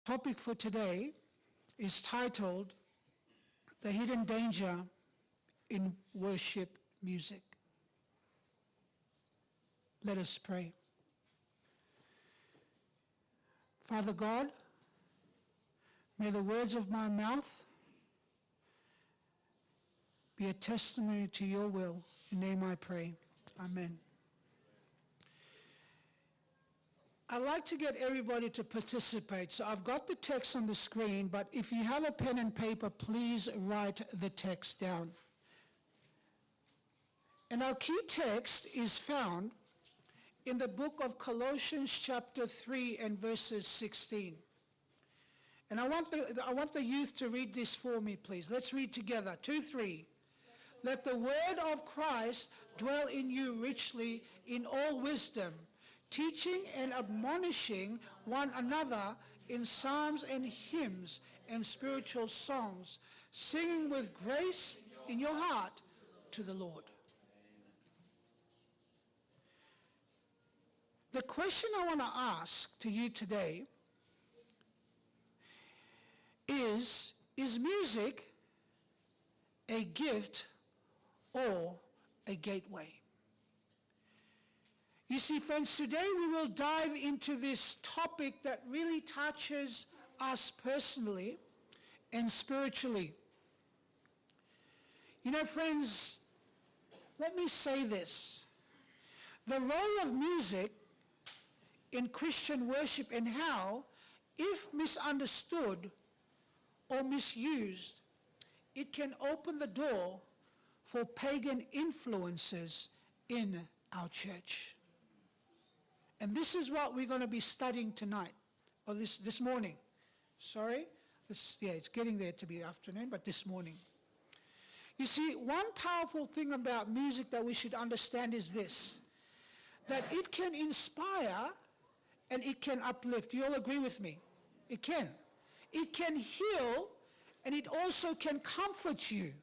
Topic for today is titled The Hidden Danger in Worship Music. Let us pray. Father God, may the words of my mouth be a testimony to your will. In your name I pray. Amen. I'd like to get everybody to participate. So I've got the text on the screen, but if you have a pen and paper, please write the text down. And our key text is found in the book of Colossians chapter 3 and verses 16. And I want the youth to read this for me, please. Let's read together. 2, 3. Let the word of Christ dwell in you richly in all wisdom, teaching and admonishing one another in psalms and hymns and spiritual songs, singing with grace in your heart to the Lord. The question I want to ask to you today is music a gift or a gateway? You see, friends, today we will dive into this topic that really touches us personally and spiritually. You know, friends, let me say this. The role of music in Christian worship and how, if misunderstood or misused, it can open the door for pagan influences in our church. And this is what we're going to be studying tonight, or this morning. Sorry? It's getting there to be afternoon, but this morning. You see, one powerful thing about music that we should understand is this, that it can inspire and it can uplift. You all agree with me? It can. It can heal and it also can comfort you.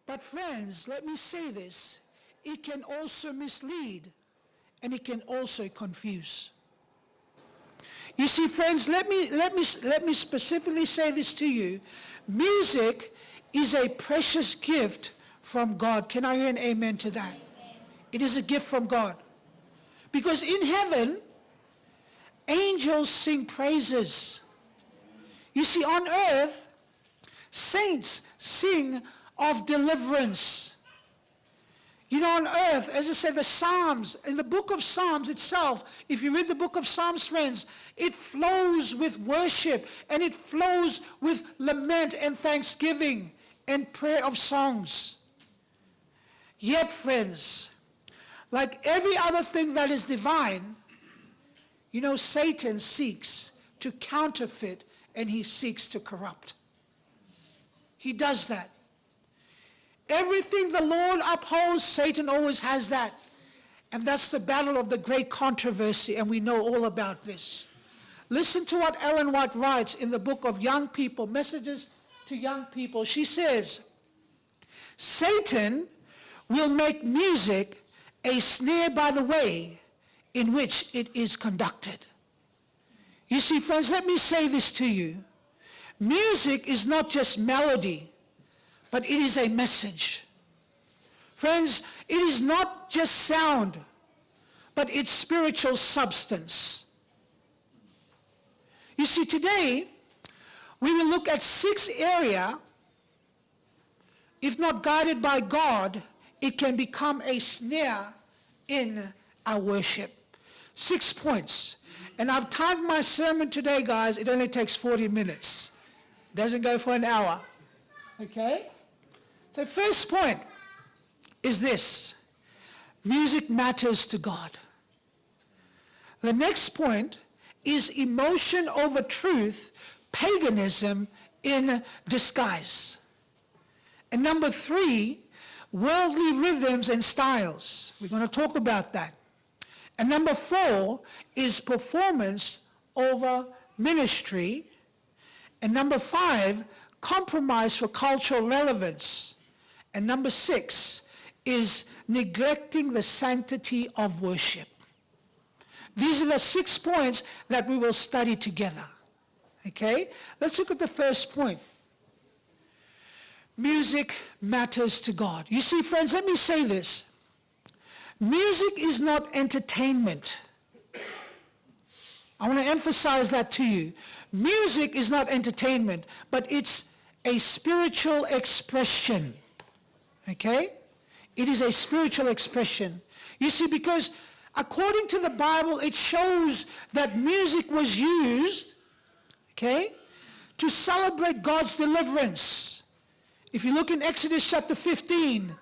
But friends, let me say this, it can also mislead and it can also confuse. You see, friends, let me specifically say this to you. Music is a precious gift from God. Can I hear an amen to that? Amen. It is a gift from God. Because in heaven, angels sing praises. You see, on earth, saints sing of deliverance. You know, on earth, as I said, the Psalms, in the book of Psalms itself, if you read the book of Psalms, friends, it flows with worship and it flows with lament and thanksgiving and prayer of songs. Yet, friends, like every other thing that is divine, you know, Satan seeks to counterfeit and he seeks to corrupt. He does that. Everything the Lord upholds, Satan always has that. And that's the battle of the great controversy, and we know all about this. Listen to what Ellen White writes in the book of Young People, Messages to Young People. She says, Satan will make music a snare by the way in which it is conducted. You see, friends, let me say this to you. Music is not just melody, but it is a message. Friends, it is not just sound, but it's spiritual substance. You see, today, we will look at 6 areas, if not guided by God, it can become a snare in our worship. 6 points. And I've timed my sermon today, guys. It only takes 40 minutes. It doesn't go for an hour. Okay? So first point is this. Music matters to God. The next point is emotion over truth, paganism in disguise. And number 3, worldly rhythms and styles. We're going to talk about that. And number 4 is performance over ministry. And number 5, compromise for cultural relevance. And number 6 is neglecting the sanctity of worship. These are the 6 points that we will study together. Okay? Let's look at the first point. Music matters to God. You see, friends, let me say this. Music is not entertainment. I want to emphasize that to you. Music is not entertainment, but it's a spiritual expression. Okay? It is a spiritual expression. You see, because according to the Bible, it shows that music was used, okay, to celebrate God's deliverance. If you look in Exodus chapter 15,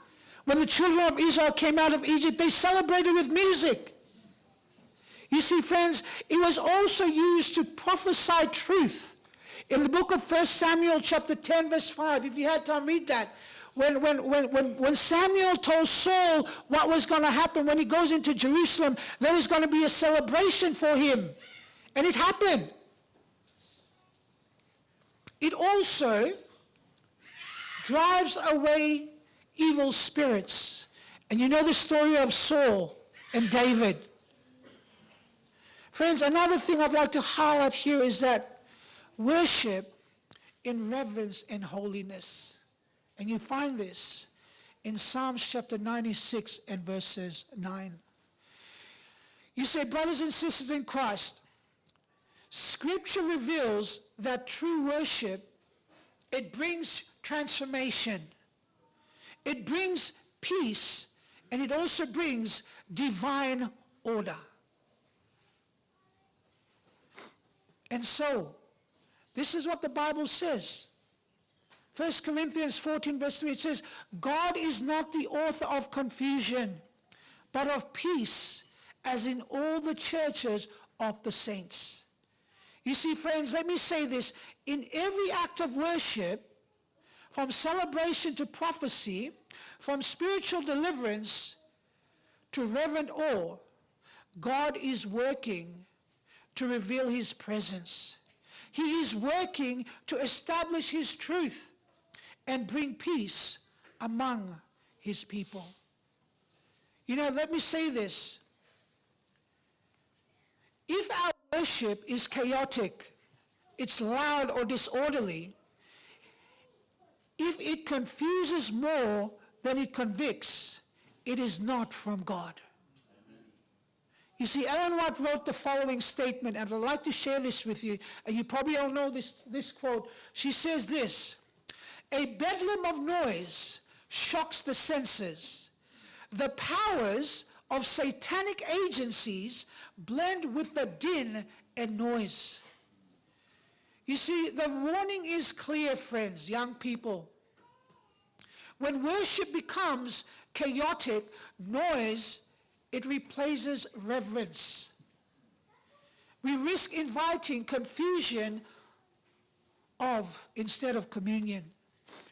when the children of Israel came out of Egypt, they celebrated with music. You see, friends, it was also used to prophesy truth. In the book of 1 Samuel chapter 10, verse 5, if you had time, read that. When Samuel told Saul what was going to happen when he goes into Jerusalem, there was going to be a celebration for him. And it happened. It also drives away evil spirits. And you know the story of Saul and David. Friends, another thing I'd like to highlight here is that worship in reverence and holiness. And you find this in Psalms chapter 96 and verses 9. You say, brothers and sisters in Christ, Scripture reveals that true worship, it brings transformation. It brings peace, and it also brings divine order. And so, this is what the Bible says. 1 Corinthians 14 verse 3, it says, God is not the author of confusion, but of peace, as in all the churches of the saints. You see, friends, let me say this. In every act of worship, from celebration to prophecy, from spiritual deliverance to reverent awe, God is working to reveal his presence. He is working to establish his truth and bring peace among his people. You know, let me say this. If our worship is chaotic, it's loud or disorderly, if it confuses more than it convicts, it is not from God. You see, Ellen White wrote the following statement, and I'd like to share this with you, and you probably all know this quote. She says this, a bedlam of noise shocks the senses. The powers of satanic agencies blend with the din and noise. You see, the warning is clear, friends, young people. When worship becomes chaotic noise, it replaces reverence. We risk inviting confusion instead of communion.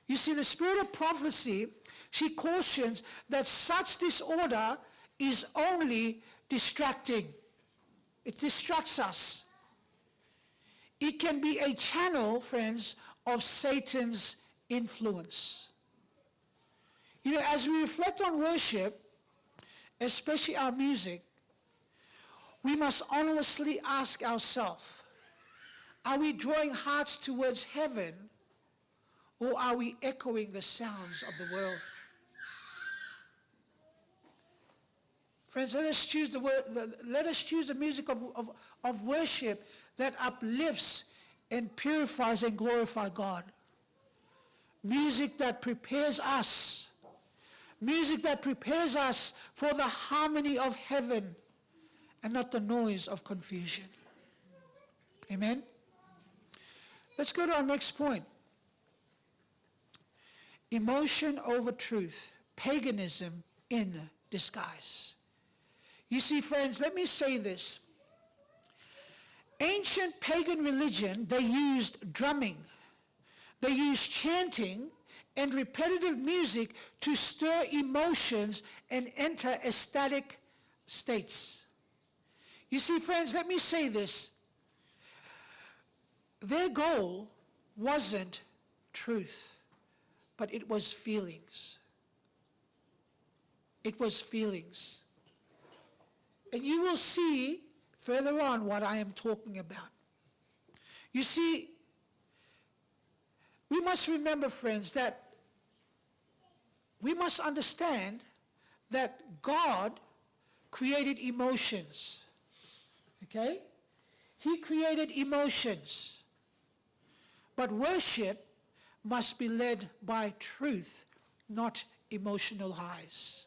You see, the spirit of prophecy, she cautions that such disorder is only distracting. It distracts us. It can be a channel, friends, of Satan's influence. You know, as we reflect on worship, especially our music, we must honestly ask ourselves, are we drawing hearts towards heaven, or are we echoing the sounds of the world? Friends, let us choose the music of worship that uplifts and purifies and glorifies God. Music that prepares us. Music that prepares us for the harmony of heaven and not the noise of confusion. Amen? Let's go to our next point. Emotion over truth. Paganism in disguise. You see, friends, let me say this. Ancient pagan religion, they used drumming. They used chanting and repetitive music to stir emotions and enter ecstatic states. You see, friends, let me say this. Their goal wasn't truth, but it was feelings. It was feelings. And you will see further on what I am talking about. You see, we must remember, friends, that we must understand that God created emotions. Okay? He created emotions. But worship must be led by truth, not emotional highs.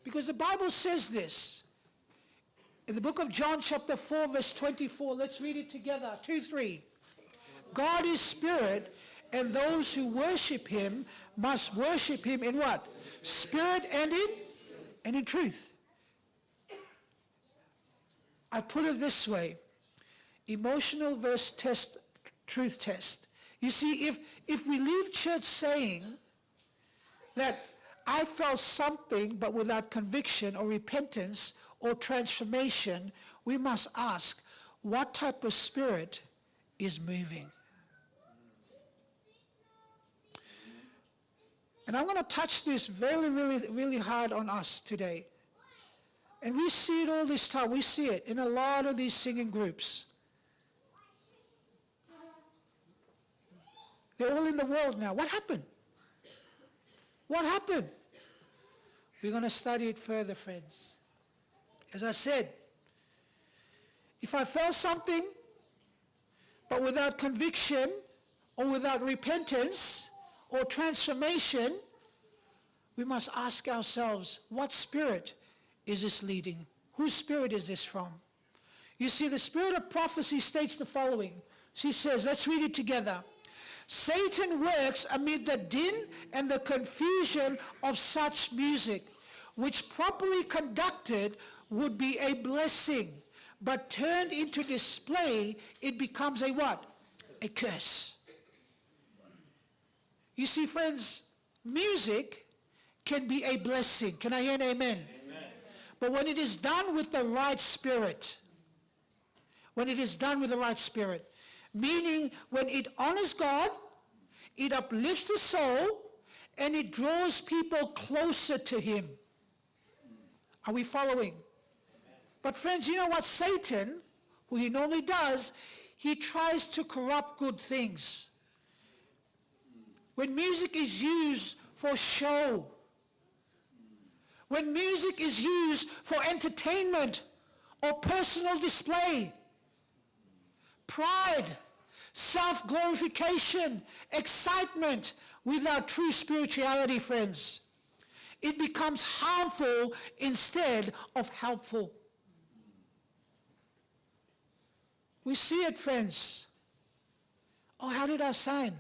Because the Bible says this. In the book of John chapter 4 verse 24, let's read it together, 2, 3. God is spirit, and those who worship him must worship him in what? Spirit and in truth. I put it this way. Emotional versus test, truth test. You see, if we leave church saying that I felt something but without conviction or repentance or transformation, we must ask, what type of spirit is moving? And I'm going to touch this really hard on us today. And we see it all this time. We see it in a lot of these singing groups. They're all in the world now. What happened? What happened? We're going to study it further, friends. As I said, if I felt something, but without conviction or without repentance or transformation, we must ask ourselves, what spirit is this leading? Whose spirit is this from? You see, the spirit of prophecy states the following. She says, let's read it together. Satan works amid the din and the confusion of such music, which properly conducted would be a blessing, but turned into display, it becomes a what? A curse. You see, friends, music can be a blessing. Can I hear an amen? Amen. But when it is done with the right spirit, meaning when it honors God, it uplifts the soul, and it draws people closer to him. Are we following? But friends, you know what? Satan, who he normally does, he tries to corrupt good things. When music is used for show, when music is used for entertainment or personal display, pride, self-glorification, excitement without true spirituality, friends, it becomes harmful instead of helpful. We see it, friends. Oh, how did I sing?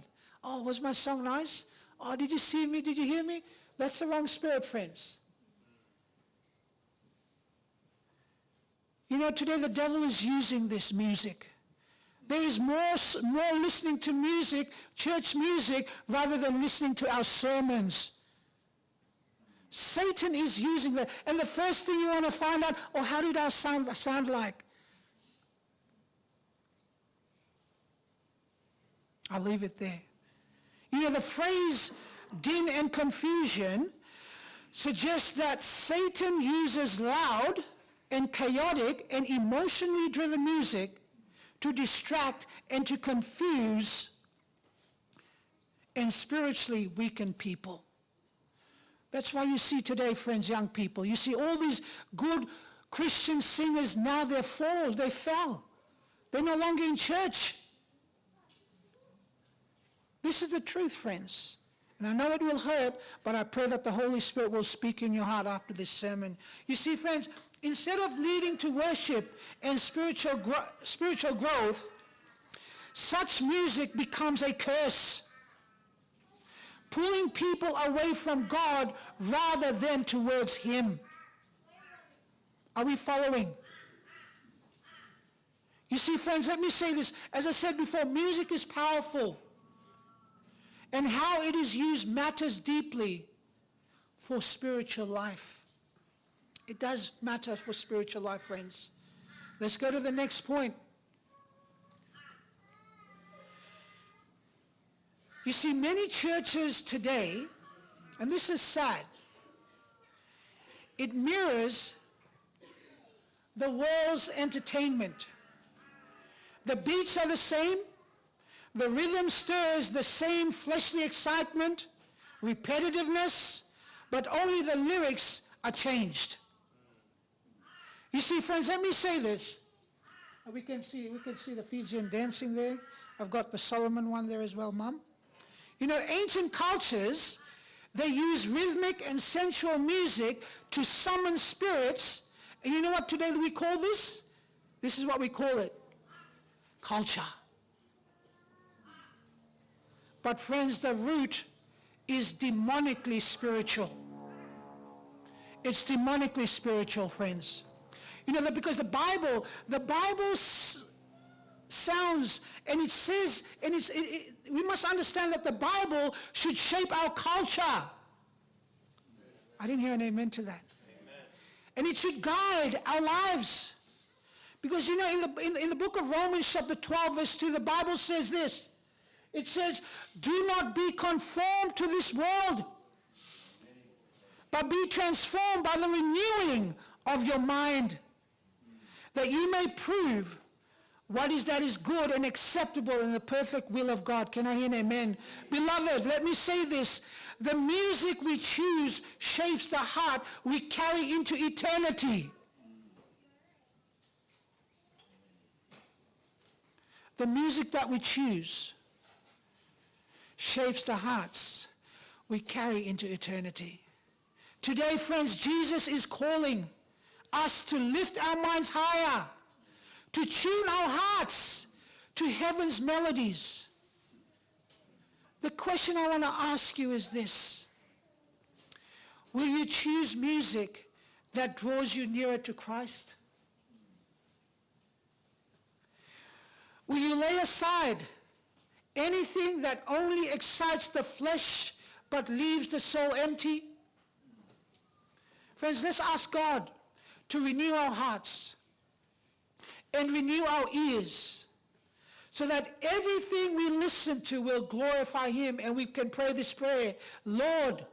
Oh, was my song nice? Oh, did you see me? Did you hear me? That's the wrong spirit, friends. You know, today the devil is using this music. There is more listening to music, church music, rather than listening to our sermons. Satan is using that. And the first thing you want to find out, oh, how did our sound like? I'll leave it there. You know, the phrase din and confusion suggests that Satan uses loud and chaotic and emotionally driven music to distract and to confuse and spiritually weaken people. That's why you see today, friends, young people, you see all these good Christian singers, now they fell. They're no longer in church. This is the truth, friends. And I know it will hurt, but I pray that the Holy Spirit will speak in your heart after this sermon. You see, friends, instead of leading to worship and spiritual growth, such music becomes a curse, pulling people away from God rather than towards him. Are we following? You see, friends, let me say this. As I said before, music is powerful. And how it is used matters deeply for spiritual life. It does matter for spiritual life, friends. Let's go to the next point. You see, many churches today, and this is sad, it mirrors the world's entertainment. The beats are the same. The rhythm stirs the same fleshly excitement, repetitiveness, but only the lyrics are changed. You see, friends, let me say this. We can see the Fijian dancing there. I've got the Solomon one there as well, Mum. You know, ancient cultures, they use rhythmic and sensual music to summon spirits. And you know what today we call this? This is what we call it. Culture. But friends, the root is demonically spiritual. It's demonically spiritual, friends. You know that because the Bible sounds, and it says, and we must understand that the Bible should shape our culture. I didn't hear an amen to that. Amen. And it should guide our lives. Because you know, in the book of Romans chapter 12 verse 2, the Bible says this. It says, do not be conformed to this world, but be transformed by the renewing of your mind, that you may prove what is that is good and acceptable in the perfect will of God. Can I hear an amen? Beloved, let me say this. The music we choose shapes the heart we carry into eternity. The music that we choose shapes the hearts we carry into eternity. Today, friends, Jesus is calling us to lift our minds higher, to tune our hearts to heaven's melodies. The question I want to ask you is this. Will you choose music that draws you nearer to Christ? Will you lay aside anything that only excites the flesh but leaves the soul empty? Friends, let's ask God to renew our hearts and renew our ears so that everything we listen to will glorify Him, and we can pray this prayer. Lord,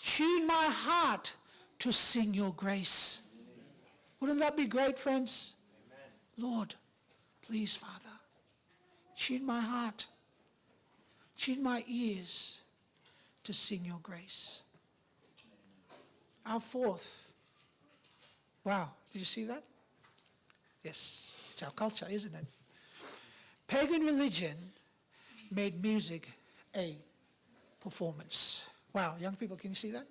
tune my heart to sing your grace. Wouldn't that be great, friends? Amen. Lord, please, Father, tune my heart, tune my ears to sing your grace. Our fourth. Wow, did you see that? Yes, it's our culture, isn't it? Pagan religion made music a performance. Wow, young people, can you see that?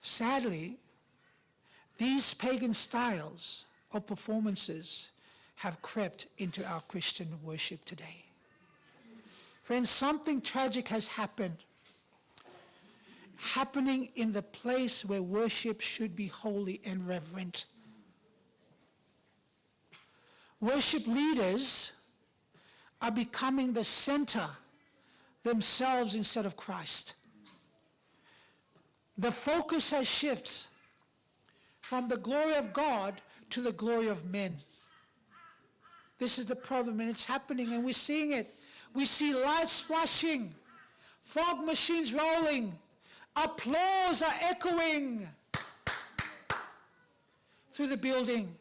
Sadly, these pagan styles of performances have crept into our Christian worship today. Friends, something tragic has happening in the place where worship should be holy and reverent. Worship leaders are becoming the center themselves instead of Christ. The focus has shifted from the glory of God to the glory of men. This is the problem, and it's happening, and we're seeing it. We see lights flashing, fog machines rolling, applause are echoing through the building.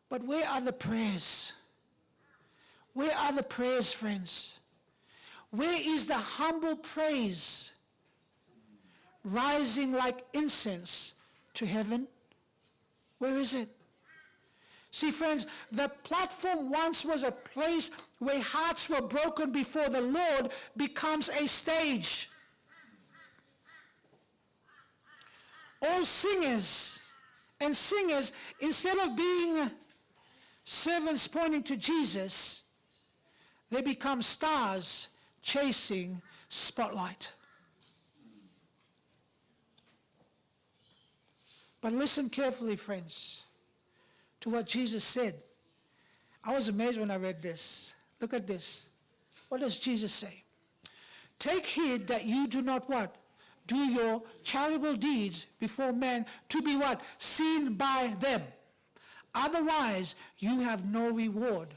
But where are the prayers? Where are the prayers, friends? Where is the humble praise rising like incense to heaven? Where is it? See, friends, the platform once was a place where hearts were broken before the Lord becomes a stage. All singers and singers, instead of being servants pointing to Jesus, they become stars chasing spotlight. But listen carefully, friends, to what Jesus said. I was amazed when I read this. Look at this. What does Jesus say? Take heed that you do not what? Do your charitable deeds before men to be what? Seen by them. Otherwise, you have no reward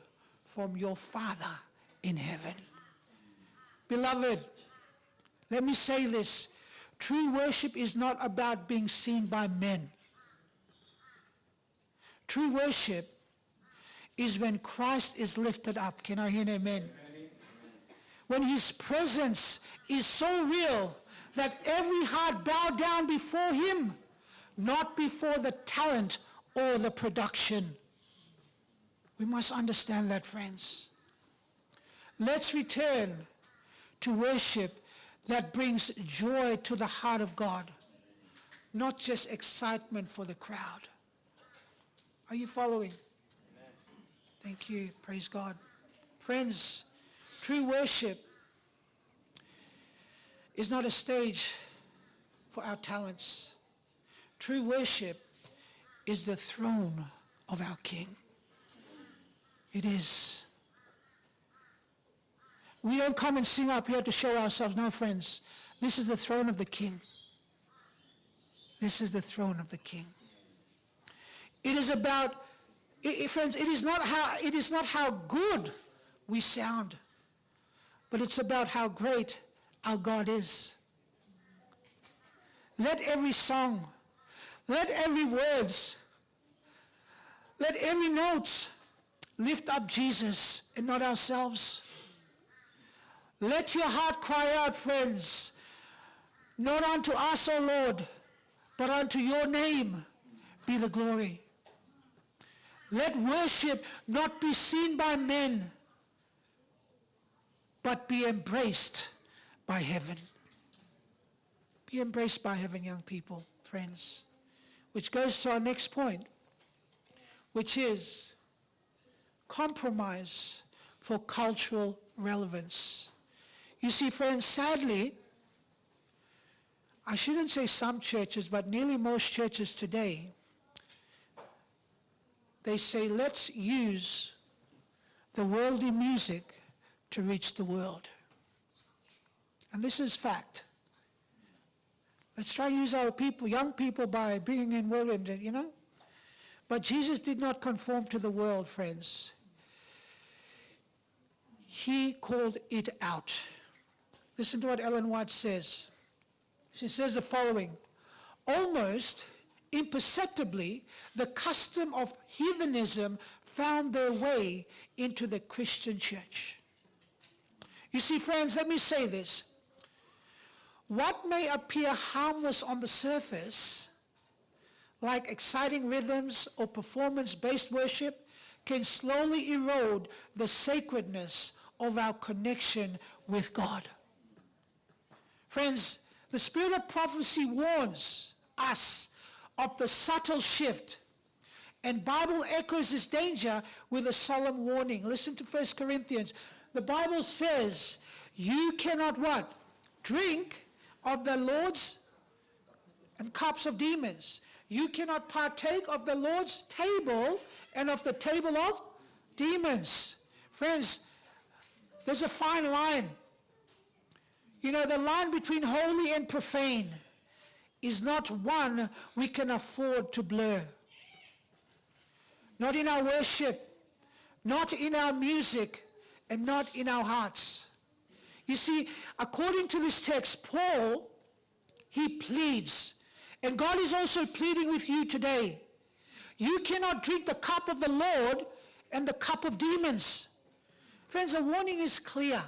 from your Father in heaven. Beloved, let me say this. True worship is not about being seen by men. True worship is when Christ is lifted up. Can I hear an amen? When his presence is so real that every heart bow down before him, not before the talent or the production. We must understand that, friends. Let's return to worship that brings joy to the heart of God, not just excitement for the crowd. Are you following? Amen. Thank you. Praise God. Friends, true worship is not a stage for our talents. True worship is the throne of our King. It is. We don't come and sing up here to show ourselves. No, friends. This is the throne of the King. This is the throne of the King. It is about, friends, it is not how good we sound, but it's about how great our God is. Let every song, let every words, let every note lift up Jesus and not ourselves. Let your heart cry out, friends, not unto us, O Lord, but unto your name be the glory. Let worship not be seen by men, but be embraced by heaven. Be embraced by heaven, young people, friends. Which goes to our next point, which is compromise for cultural relevance. You see, friends, sadly, I shouldn't say some churches, but nearly most churches today, they say, let's use the worldly music to reach the world. And this is fact. Let's try to use our people, young people, by bringing in world, you know. But Jesus did not conform to the world, friends. He called it out. Listen to what Ellen White says. She says the following: almost imperceptibly, the custom of heathenism found their way into the Christian church. You see, friends, let me say this. What may appear harmless on the surface, like exciting rhythms or performance-based worship, can slowly erode the sacredness of our connection with God. Friends, the spirit of prophecy warns us of the subtle shift, and Bible echoes this danger with a solemn warning. Listen to 1 Corinthians. The Bible says, you cannot what? Drink of the Lord's and cups of demons. You cannot partake of the Lord's table and of the table of demons. Friends, there's a fine line. You know, the line between holy and profane is not one we can afford to blur. Not in our worship, not in our music, and not in our hearts. You see, according to this text, Paul, he pleads, and God is also pleading with you today. You cannot drink the cup of the Lord and the cup of demons. Friends, the warning is clear.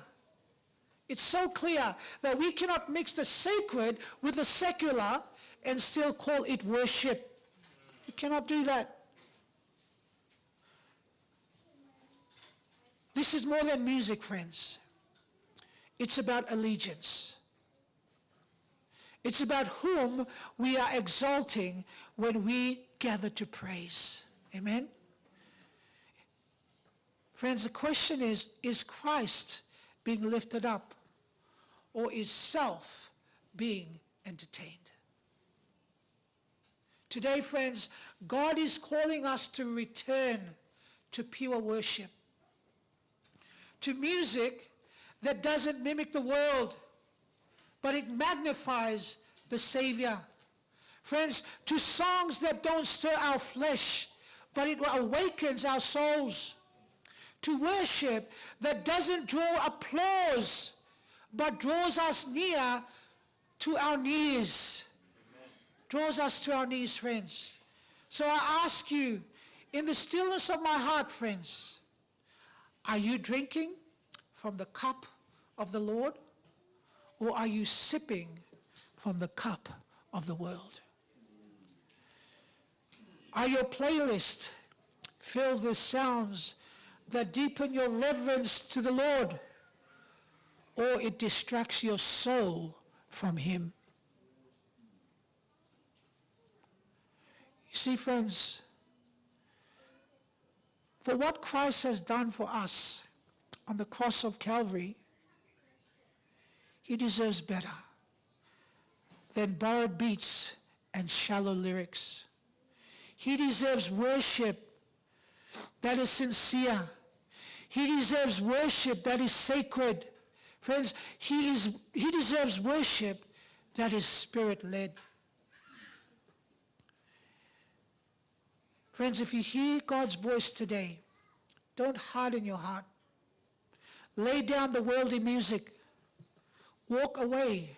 It's so clear that we cannot mix the sacred with the secular and still call it worship. You cannot do that. This is more than music, friends. It's about allegiance. It's about whom we are exalting when we gather to praise. Amen? Friends, the question is Christ being lifted up, or is self being entertained? Today, friends, God is calling us to return to pure worship, to music that doesn't mimic the world, but it magnifies the Savior. Friends, to songs that don't stir our flesh, but it awakens our souls. To worship that doesn't draw applause, but draws us near to our knees. Amen. Draws us to our knees, friends. So I ask you, In the stillness of my heart, friends, are you drinking from the cup of the Lord, or are you sipping from the cup of the world? Are your playlists filled with sounds that deepen your reverence to the Lord, or it distracts your soul from Him? You see, friends, for what Christ has done for us on the cross of Calvary, He deserves better than borrowed beats and shallow lyrics. He deserves worship that is sincere. He deserves worship that is sacred. Friends, He deserves worship that is Spirit-led. Friends, if you hear God's voice today, don't harden your heart. Lay down the worldly music. Walk away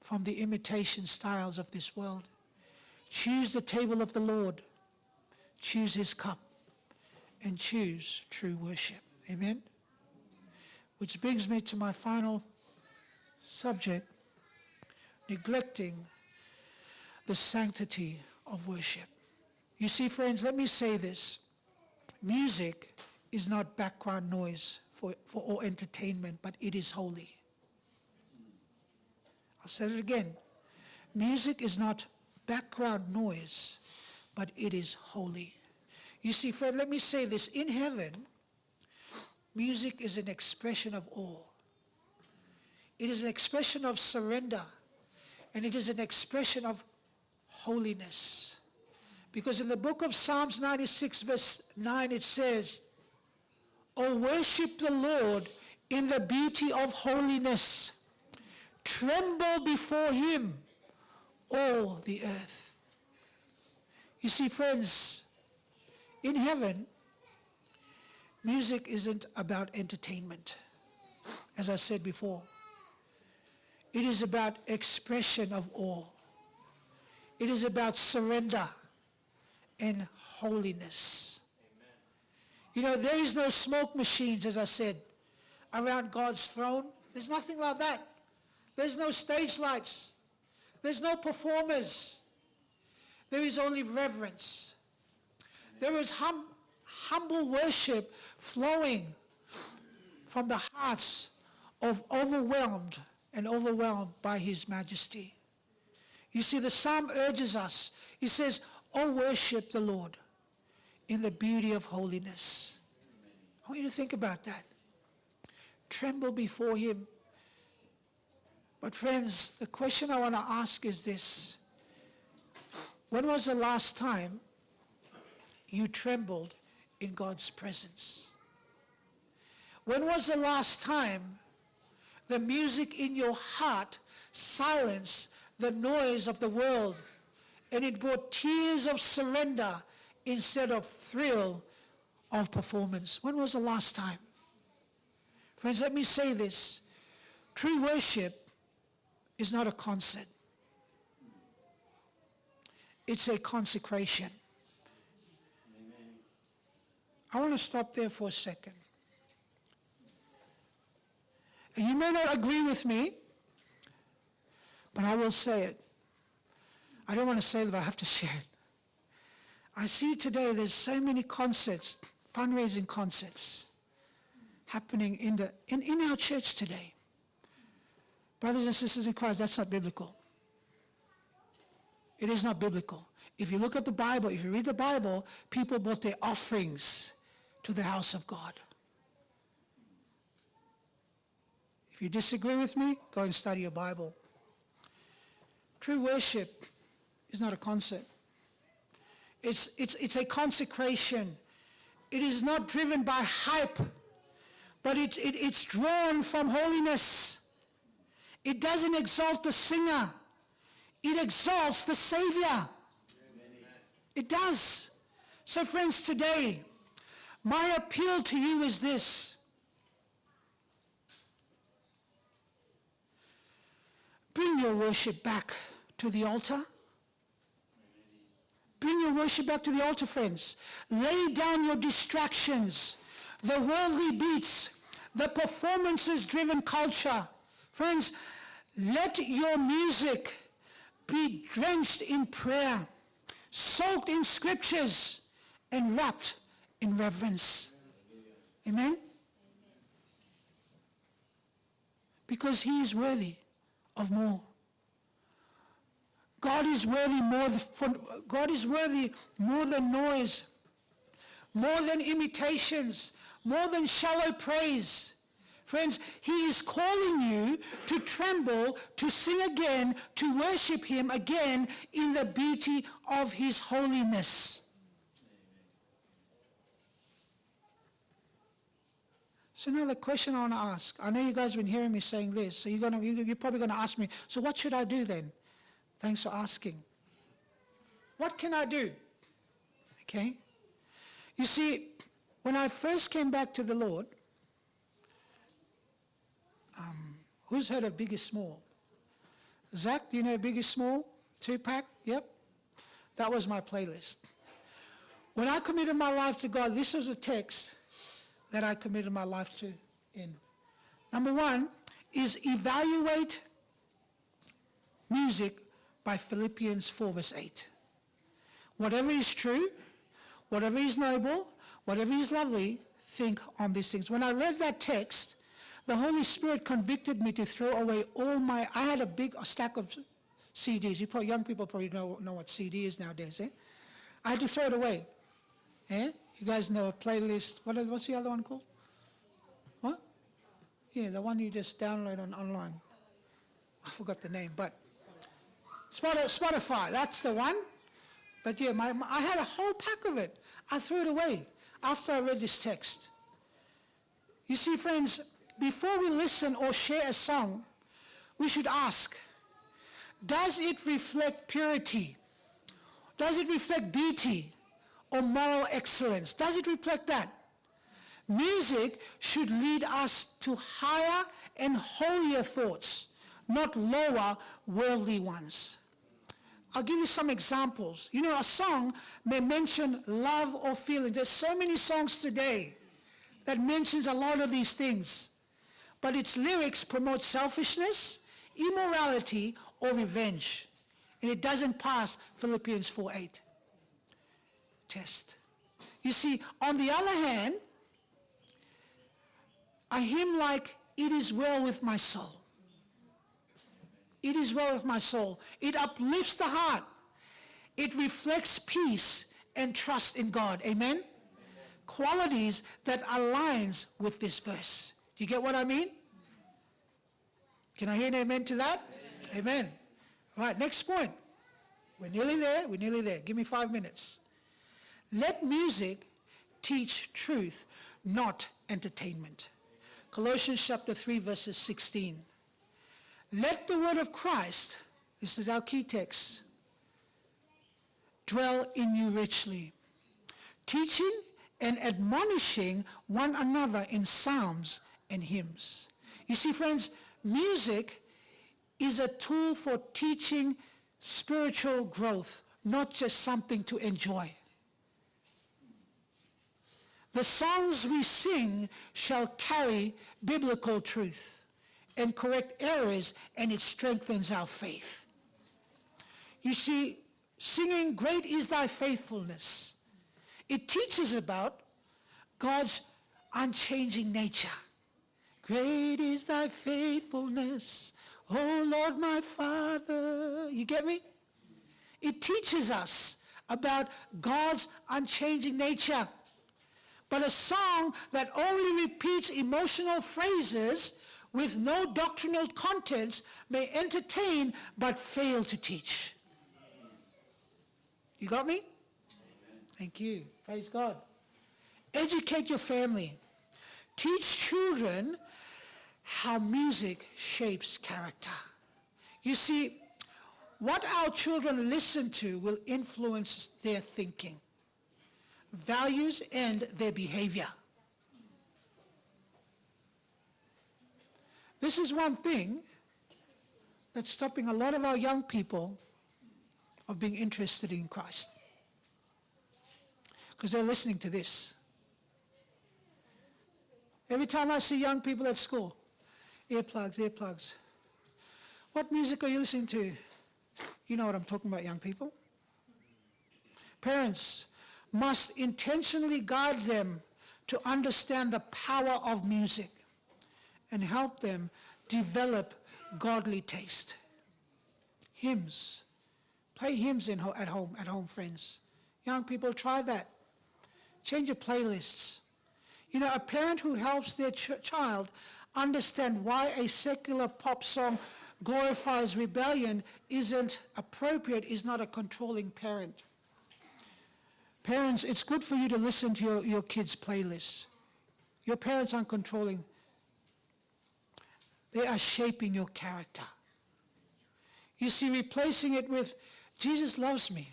from the imitation styles of this world. Choose the table of the Lord. Choose His cup. And choose true worship. Amen? Which brings me to my final subject, neglecting the sanctity of worship. You see, friends, let me say this. Music is not background noise for or entertainment, but it is holy. I'll say it again. Music is not background noise, but it is holy. You see, friend, let me say this. In heaven, music is an expression of awe. It is an expression of surrender, and it is an expression of holiness. Because in the book of Psalms 96, verse 9, it says, "O worship the Lord in the beauty of holiness. Tremble before Him, all the earth." You see, friends, in heaven, music isn't about entertainment, as I said before. It is about expression of awe. It is about surrender and holiness. Amen. You know, there is no smoke machines, as I said, around God's throne. There's nothing like that. There's no stage lights. There's no performers. There is only reverence. There is humble worship flowing from the hearts of overwhelmed by His majesty. You see, the psalm urges us. He says, "Oh, worship the Lord in the beauty of holiness." I want you to think about that. Tremble before Him. But friends, the question I want to ask is this. When was the last time you trembled in God's presence? When was the last time the music in your heart silenced the noise of the world, and it brought tears of surrender instead of thrill of performance? When was the last time? Friends, let me say this. True worship is not a concert. It's a consecration. Amen. I want to stop there for a second. And you may not agree with me, but I will say it. I don't want to say it, but I have to share it. I see today there's so many concerts, fundraising concerts, happening in our church today. Brothers and sisters in Christ, that's not biblical. It is not biblical. If you look at the Bible, if you read the Bible, people brought their offerings to the house of God. If you disagree with me, go and study your Bible. True worship is not a concert. It's a consecration. It is not driven by hype, but it's drawn from holiness. It doesn't exalt the singer. It exalts the Savior. Amen. It does. So friends, today, my appeal to you is this. Bring your worship back to the altar. Bring your worship back to the altar, friends. Lay down your distractions, the worldly beats, the performances-driven culture. Friends, let your music be drenched in prayer, soaked in scriptures, and wrapped in reverence. Amen? Because he is worthy of more. God is worthy more than noise, more than imitations, more than shallow praise. Friends, he is calling you to tremble, to sing again, to worship him again in the beauty of his holiness. So now the question I want to ask, I know you guys have been hearing me saying this, so you're probably going to ask me, so what should I do then? Thanks for asking. What can I do? Okay? You see, when I first came back to the Lord, who's heard of Big is Small? Zach, do you know Big is Small? 2-pack? Yep. That was my playlist. When I committed my life to God, this was a text that I committed my life to in. Number one is evaluate music by Philippians 4 verse 8. Whatever is true, whatever is noble, whatever is lovely, think on these things. When I read that text, the Holy Spirit convicted me to throw away I had a big stack of CDs. Young people probably know what CD is nowadays, eh? I had to throw it away. Eh? You guys know a playlist. What's the other one called? What? Yeah, the one you just download online. I forgot the name, but Spotify, that's the one. But yeah, I had a whole pack of it. I threw it away after I read this text. You see, friends, before we listen or share a song, we should ask, does it reflect purity? Does it reflect beauty or moral excellence? Does it reflect that? Music should lead us to higher and holier thoughts, not lower worldly ones. I'll give you some examples. You know, a song may mention love or feelings. There's so many songs today that mentions a lot of these things, but its lyrics promote selfishness, immorality, or revenge. And it doesn't pass Philippians 4:8 test. You see, on the other hand, a hymn like "It Is Well With My Soul." It is well with my soul. It uplifts the heart. It reflects peace and trust in God. Amen? Qualities that aligns with this verse. Do you get what I mean? Can I hear an amen to that? Amen. All right, next point. We're nearly there. Give me 5 minutes. Let music teach truth, not entertainment. Colossians chapter 3, verses 16. Let the word of Christ, this is our key text, dwell in you richly, teaching and admonishing one another in psalms and hymns. You see, friends, music is a tool for teaching spiritual growth, not just something to enjoy. The songs we sing shall carry biblical truth and correct errors, and it strengthens our faith. You see, singing "Great is Thy Faithfulness," it teaches about God's unchanging nature. Great is Thy faithfulness, O Lord my Father. You get me? It teaches us about God's unchanging nature. But a song that only repeats emotional phrases with no doctrinal contents may entertain but fail to teach. You got me? Amen. Thank you. Praise God. Educate your family. Teach children how music shapes character. You see, what our children listen to will influence their thinking, values, and their behavior. This is one thing that's stopping a lot of our young people of being interested in Christ. because they're listening to this. Every time I see young people at school, earplugs, earplugs. What music are you listening to? You know what I'm talking about, young people. Parents must intentionally guide them to understand the power of music and help them develop godly taste. Hymns. Play hymns at home, friends. Young people, try that. Change your playlists. You know, a parent who helps their child understand why a secular pop song glorifies rebellion isn't appropriate is not a controlling parent. Parents, it's good for you to listen to your kids' playlists. Your parents aren't controlling. They are shaping your character. You see, replacing it with Jesus loves me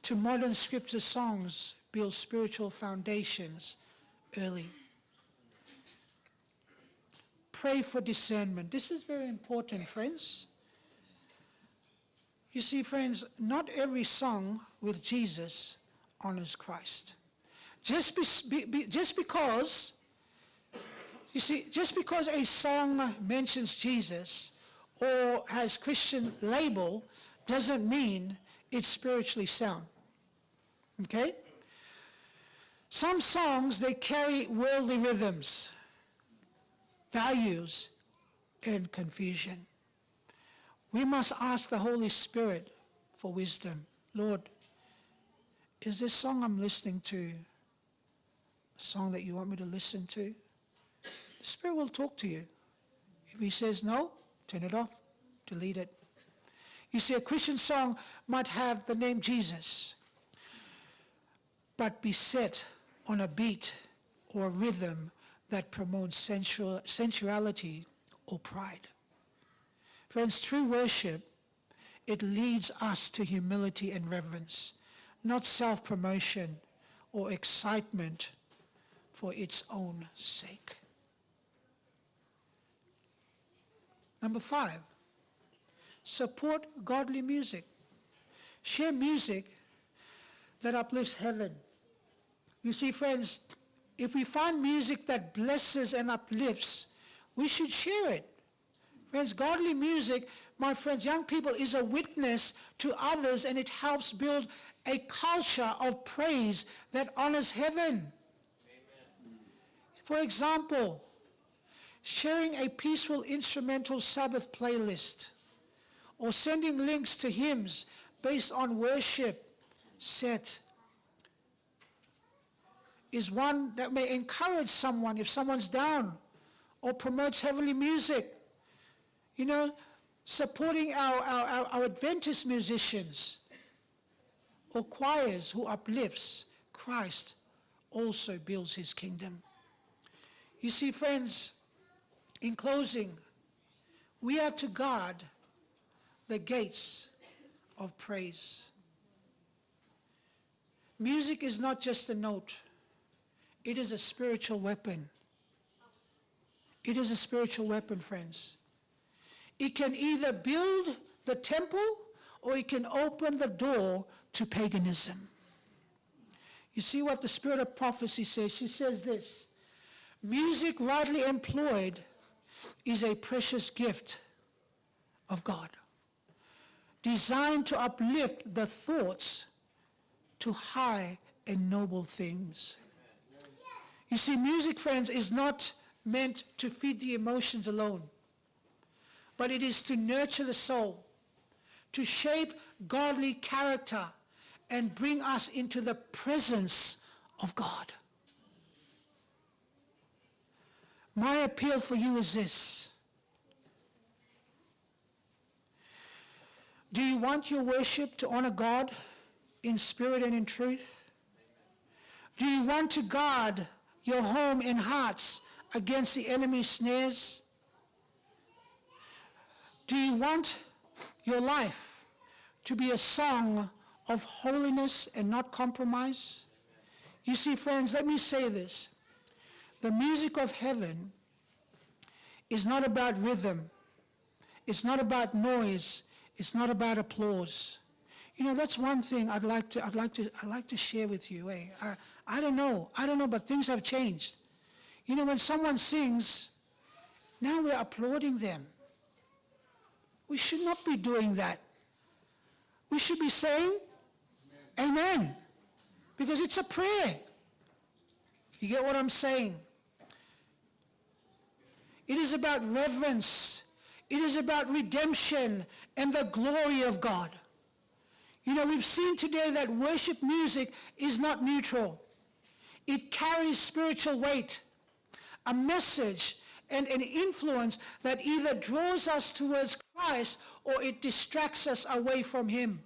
to modern scripture songs build spiritual foundations early. Pray for discernment. This is very important, friends. You see, friends, not every song with Jesus honors Christ. Just because a song mentions Jesus or has Christian label doesn't mean it's spiritually sound. Okay? Some songs, they carry worldly rhythms, values, and confusion. We must ask the Holy Spirit for wisdom. Lord, is this song I'm listening to a song that you want me to listen to? The Spirit will talk to you. If he says no, turn it off, delete it. You see, a Christian song might have the name Jesus, but be set on a beat or a rhythm that promotes sensuality or pride. Friends, true worship, it leads us to humility and reverence, not self-promotion or excitement for its own sake. Number 5, support godly music. Share music that uplifts heaven. You see, friends, if we find music that blesses and uplifts, we should share it. Friends, godly music, my friends, young people, is a witness to others, and it helps build a culture of praise that honors heaven. Amen. For example, sharing a peaceful instrumental Sabbath playlist or sending links to hymns based on worship set is one that may encourage someone if someone's down, or promotes heavenly music. You know, supporting our Adventist musicians or choirs who uplifts Christ also builds his kingdom. You see, friends, in closing, we are to guard the gates of praise. Music is not just a note. It is a spiritual weapon. It is a spiritual weapon, friends. It can either build the temple or it can open the door to paganism. You see what the spirit of prophecy says? She says this: music rightly employed is a precious gift of God, designed to uplift the thoughts to high and noble things. You see, music, friends, is not meant to feed the emotions alone, but it is to nurture the soul, to shape godly character, and bring us into the presence of God. My appeal for you is this: do you want your worship to honor God in spirit and in truth? Do you want to guard your home and hearts against the enemy's snares? Do you want your life to be a song of holiness and not compromise? You see, friends, let me say this. The music of heaven is not about rhythm. It's not about noise. It's not about applause. You know, that's one thing I'd like to share with you. I don't know, but things have changed. You know, when someone sings, now we're applauding them. We should not be doing that. We should be saying, Amen, because it's a prayer. You get what I'm saying? It is about reverence. It is about redemption and the glory of God. You know, we've seen today that worship music is not neutral. It carries spiritual weight, a message, and an influence that either draws us towards Christ or it distracts us away from him.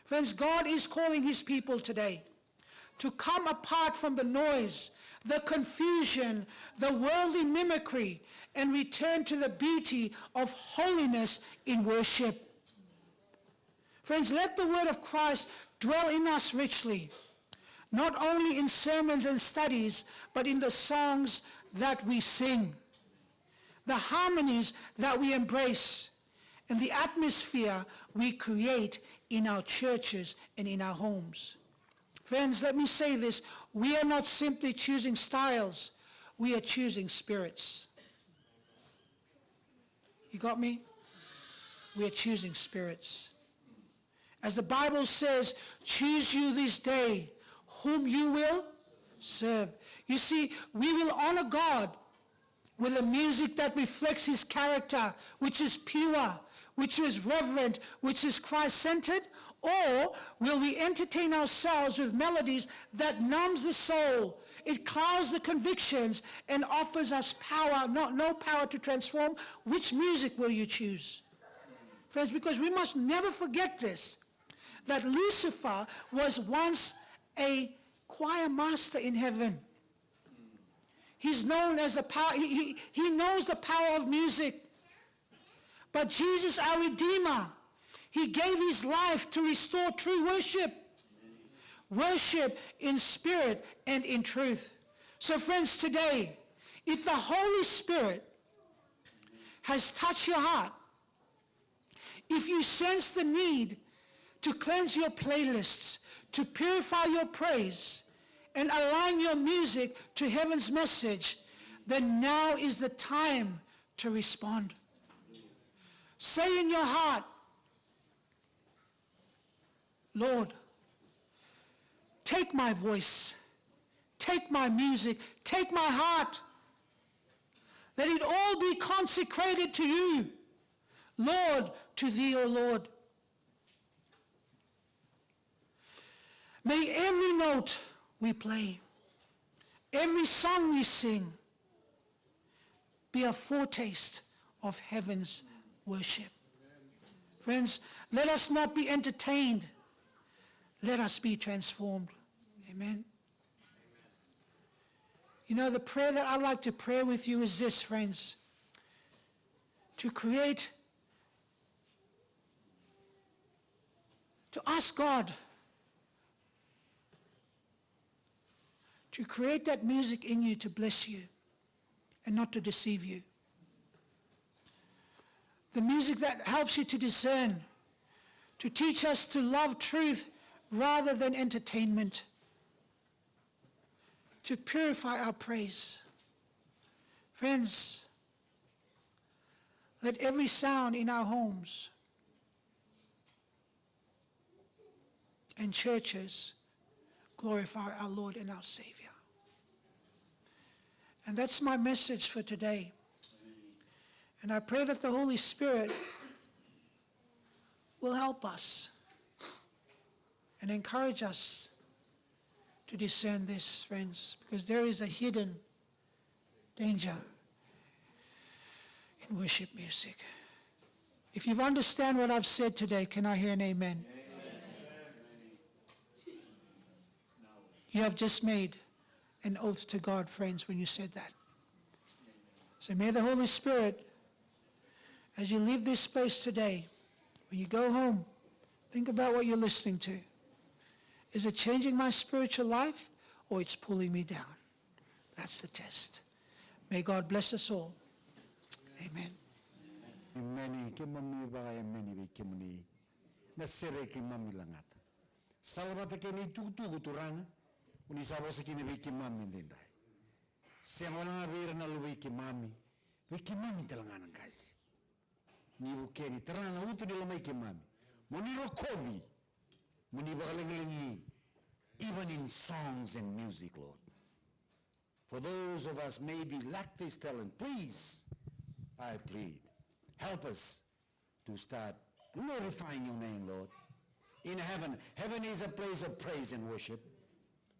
Friends, God is calling his people today to come apart from the noise, the confusion, the worldly mimicry, and return to the beauty of holiness in worship. Friends, let the word of Christ dwell in us richly, not only in sermons and studies, but in the songs that we sing, the harmonies that we embrace, and the atmosphere we create in our churches and in our homes. Friends, let me say this. We are not simply choosing styles. We are choosing spirits. You got me? We are choosing spirits. As the Bible says, choose you this day whom you will serve. You see, we will honor God with a music that reflects his character, which is pure, which is reverent, which is Christ-centered, or will we entertain ourselves with melodies that numbs the soul, it clouds the convictions, and offers us power, no power to transform? Which music will you choose? Friends, because we must never forget this, that Lucifer was once a choir master in heaven. He's known as the power, he knows the power of music. But Jesus, our Redeemer, he gave his life to restore true worship. Worship in spirit and in truth. So friends, today, if the Holy Spirit has touched your heart, if you sense the need to cleanse your playlists, to purify your praise, and align your music to heaven's message, then now is the time to respond. Say in your heart, Lord, take my voice, take my music, take my heart. Let it all be consecrated to you. Lord, to thee, O Lord. May every note we play, every song we sing, be a foretaste of heaven's worship. Friends, let us not be entertained. Let us be transformed. Amen. You know, the prayer that I'd like to pray with you is this, friends. To ask God to create that music in you to bless you and not to deceive you. The music that helps you to discern, to teach us to love truth rather than entertainment, to purify our praise. Friends, let every sound in our homes and churches glorify our Lord and our Savior. And that's my message for today. And I pray that the Holy Spirit will help us and encourage us to discern this, friends, because there is a hidden danger in worship music. If you understand what I've said today, can I hear an amen? You have just made an oath to God, friends, when you said that. So may the Holy Spirit, as you leave this place today, when you go home, think about what you're listening to. Is it changing my spiritual life or it's pulling me down? That's the test. May God bless us all. Amen. Many kimuni vaya many kimuni na sere ki mami langata. Salvata ke ni tutu turanga, uni sabose ki ni ki mami dindai. Sengona vera na luwi ki mami, ki mami talangana guys. Ni bukeni terana utu di lamai ki mami. Moni rokobi, moni bakalengi, even in songs and music, Lord. For those of us maybe lack this talent, please, I plead, help us to start glorifying your name, Lord. In heaven, heaven is a place of praise and worship.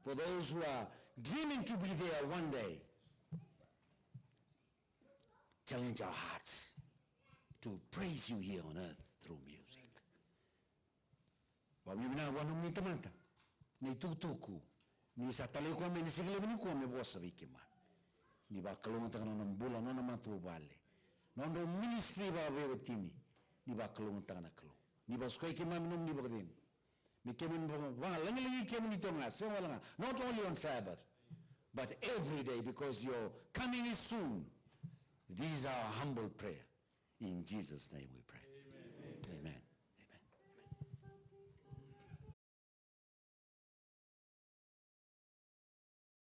For those who are dreaming to be there one day, challenge our hearts to praise you here on earth through music. Wamimina wanum ni tamanta, ni tutuku, ni sa taleko me ni sigla ni ko me bosa wikima. Ni ba kalungan tangan ng bula no naman tubale. Nondo ministry ba wewetini, ni ba kalungan tangan aklo. Ni ba skoy kima minum ni ba kadin. Mi kemin ba langi kemin ito nga so wala nga. Not only on Sabbath, but every day because your coming is soon. This is our humble prayer. In Jesus' name we pray.